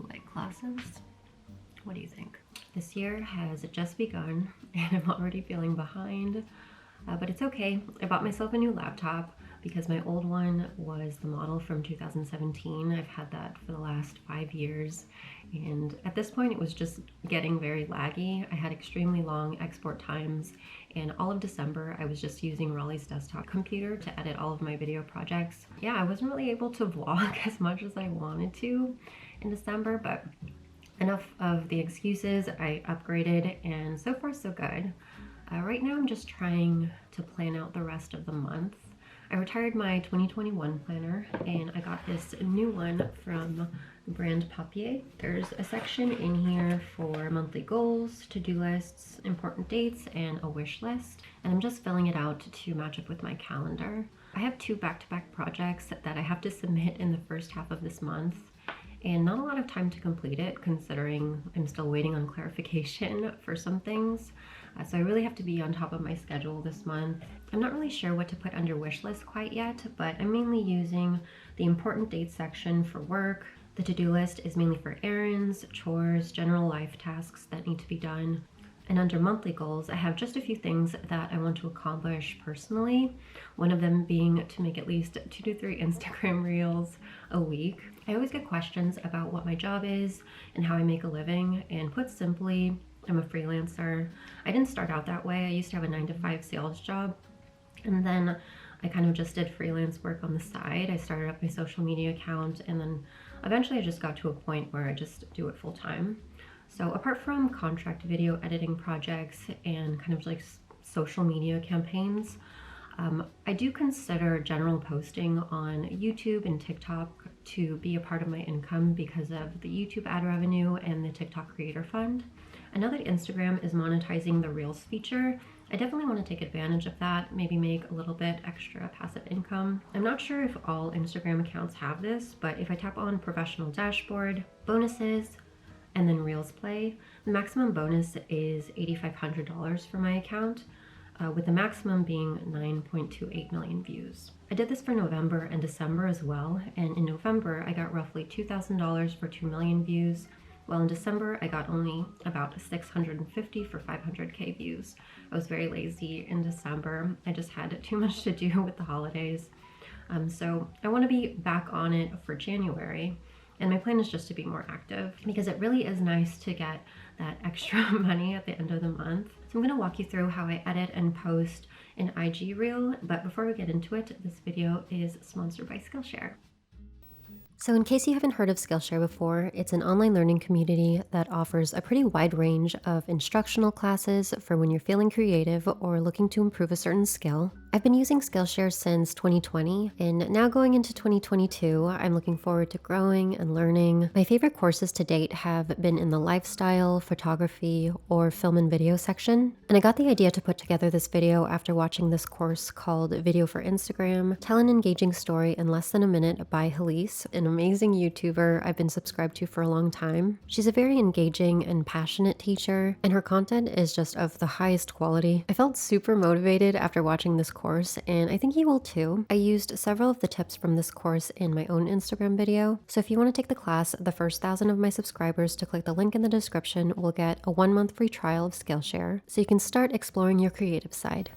like classes. What do you think? This year has just begun and I'm already feeling behind, but it's okay. I bought myself a new laptop because my old one was the model from 2017. I've had that for the last 5 years, and at this point it was just getting very laggy. I had extremely long export times, and all of December I was just using Raleigh's desktop computer to edit all of my video projects. Yeah, I wasn't really able to vlog as much as I wanted to in December, but enough of the excuses. I upgraded and so far so good. Right now I'm just trying to plan out the rest of the month. I retired my 2021 planner and I got this new one from the brand Papier. There's a section in here for monthly goals, to-do lists, important dates, and a wish list. And I'm just filling it out to match up with my calendar. I have 2 back-to-back projects that I have to submit in the first half of this month, and not a lot of time to complete it considering I'm still waiting on clarification for some things. So I really have to be on top of my schedule this month. I'm not really sure what to put under wish list quite yet, but I'm mainly using the important dates section for work. The to-do list is mainly for errands, chores, general life tasks that need to be done. And under monthly goals, I have just a few things that I want to accomplish personally. One of them being to make at least 2 to 3 Instagram reels a week. I always get questions about what my job is and how I make a living, and put simply, I'm a freelancer. I didn't start out that way. I used to have a 9-to-5 sales job, and then I kind of just did freelance work on the side. I started up my social media account, and then eventually I just got to a point where I just do it full time. So apart from contract video editing projects and kind of like social media campaigns, I do consider general posting on YouTube and TikTok to be a part of my income because of the YouTube ad revenue and the TikTok Creator Fund. I know that Instagram is monetizing the Reels feature. I definitely want to take advantage of that, maybe make a little bit extra passive income. I'm not sure if all Instagram accounts have this, but if I tap on Professional Dashboard, Bonuses, and then Reels Play, the maximum bonus is $8,500 for my account, with the maximum being 9.28 million views. I did this for November and December as well, and in November I got roughly $2,000 for 2 million views, while in December I got only about 650 for 500k views. I was very lazy in December. I just had too much to do with the holidays. So I want to be back on it for January. And my plan is just to be more active because it really is nice to get that extra money at the end of the month. So I'm going to walk you through how I edit and post an IG reel. But before we get into it, this video is sponsored by Skillshare. So in case you haven't heard of Skillshare before, it's an online learning community that offers a pretty wide range of instructional classes for when you're feeling creative or looking to improve a certain skill. I've been using Skillshare since 2020, and now going into 2022, I'm looking forward to growing and learning. My favorite courses to date have been in the lifestyle, photography, or film and video section. And I got the idea to put together this video after watching this course called Video for Instagram, Tell an Engaging Story in Less Than a Minute by Halise, an amazing YouTuber I've been subscribed to for a long time. She's a very engaging and passionate teacher, and her content is just of the highest quality. I felt super motivated after watching this course, and I think you will too. I used several of the tips from this course in my own Instagram video, so if you want to take the class, the first 1,000 of my subscribers to click the link in the description will get a 1-month free trial of Skillshare, so you can start exploring your creative side.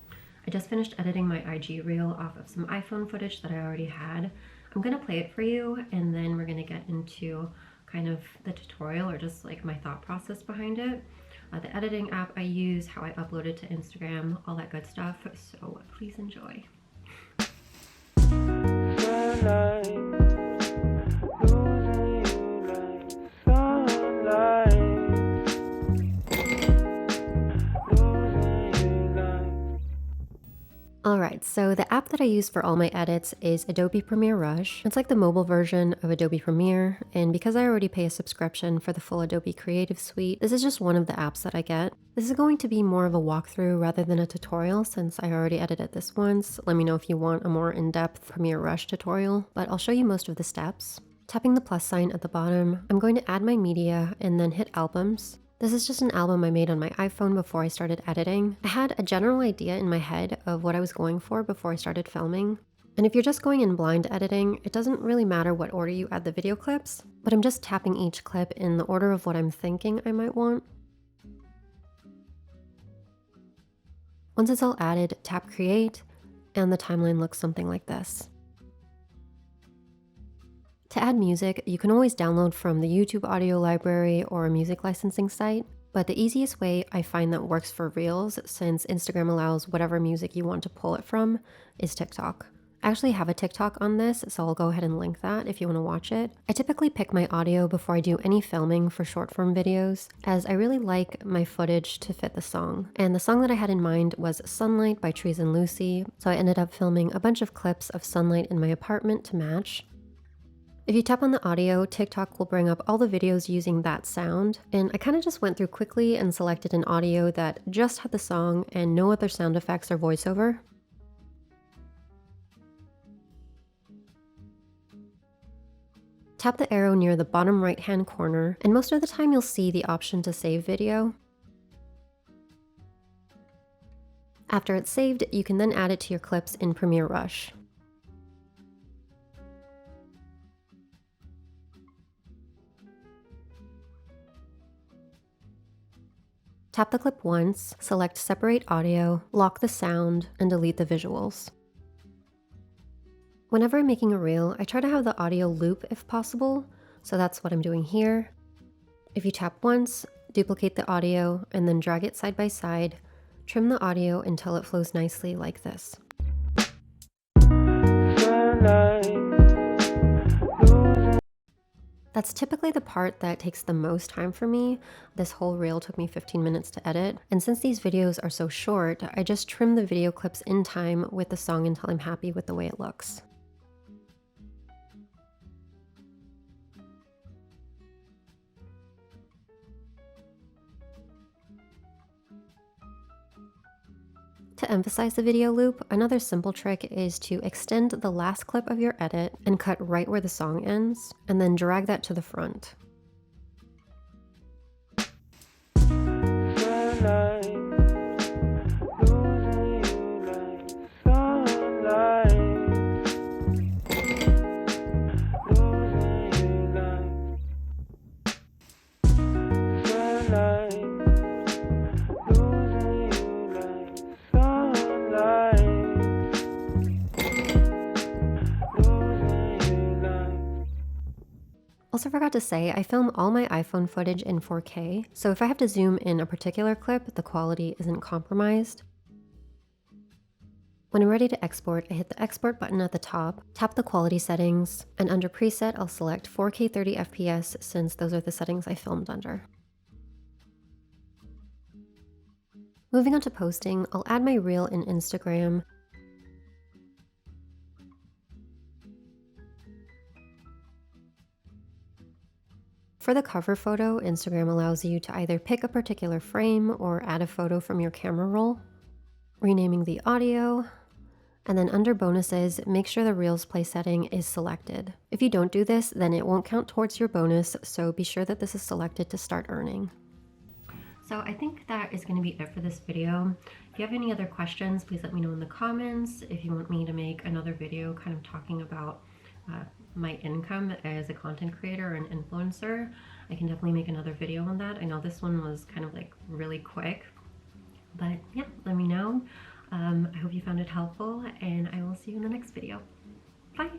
I just finished editing my IG reel off of some iPhone footage that I already had. I'm gonna play it for you, and then we're gonna get into kind of the tutorial or just like my thought process behind it. The editing app I use, how I upload it to Instagram, all that good stuff. So please enjoy. Alright, so the app that I use for all my edits is Adobe Premiere Rush. It's like the mobile version of Adobe Premiere, and because I already pay a subscription for the full Adobe Creative Suite, this is just one of the apps that I get. This is going to be more of a walkthrough rather than a tutorial since I already edited this once. Let me know if you want a more in-depth Premiere Rush tutorial, but I'll show you most of the steps. Tapping the plus sign at the bottom, I'm going to add my media and then hit albums. This is just an album I made on my iPhone before I started editing. I had a general idea in my head of what I was going for before I started filming. And if you're just going in blind editing, it doesn't really matter what order you add the video clips, but I'm just tapping each clip in the order of what I'm thinking I might want. Once it's all added, tap create, and the timeline looks something like this. To add music, you can always download from the YouTube audio library or a music licensing site, but the easiest way I find that works for Reels, since Instagram allows whatever music you want to pull it from, is TikTok. I actually have a TikTok on this, so I'll go ahead and link that if you want to watch it. I typically pick my audio before I do any filming for short form videos, as I really like my footage to fit the song. And the song that I had in mind was Sunlight by Trees and Lucy, so I ended up filming a bunch of clips of sunlight in my apartment to match. If you tap on the audio, TikTok will bring up all the videos using that sound, and I kind of just went through quickly and selected an audio that just had the song and no other sound effects or voiceover. Tap the arrow near the bottom right-hand corner, and most of the time you'll see the option to save video. After it's saved, you can then add it to your clips in Premiere Rush. Tap the clip once, select Separate Audio, lock the sound, and delete the visuals. Whenever I'm making a reel, I try to have the audio loop if possible, so that's what I'm doing here. If you tap once, duplicate the audio, and then drag it side by side, trim the audio until it flows nicely like this. That's typically the part that takes the most time for me. This whole reel took me 15 minutes to edit, and since these videos are so short, I just trim the video clips in time with the song until I'm happy with the way it looks. To emphasize the video loop, another simple trick is to extend the last clip of your edit and cut right where the song ends, and then drag that to the front. Also forgot to say, I film all my iPhone footage in 4K, so if I have to zoom in a particular clip, the quality isn't compromised. When I'm ready to export, I hit the export button at the top, tap the quality settings, and under preset, I'll select 4K 30 FPS since those are the settings I filmed under. Moving on to posting, I'll add my reel in Instagram. For the cover photo, Instagram allows you to either pick a particular frame or add a photo from your camera roll. Renaming the audio, and then under bonuses, make sure the Reels play setting is selected. If you don't do this, then it won't count towards your bonus, so be sure that this is selected to start earning. So I think that is going to be it for this video. If you have any other questions, please let me know in the comments. If you want me to make another video kind of talking about my income as a content creator and influencer, I can definitely make another video on that. I know this one was kind of like really quick, but yeah, let me know. I hope you found it helpful, and I will see you in the next video. Bye!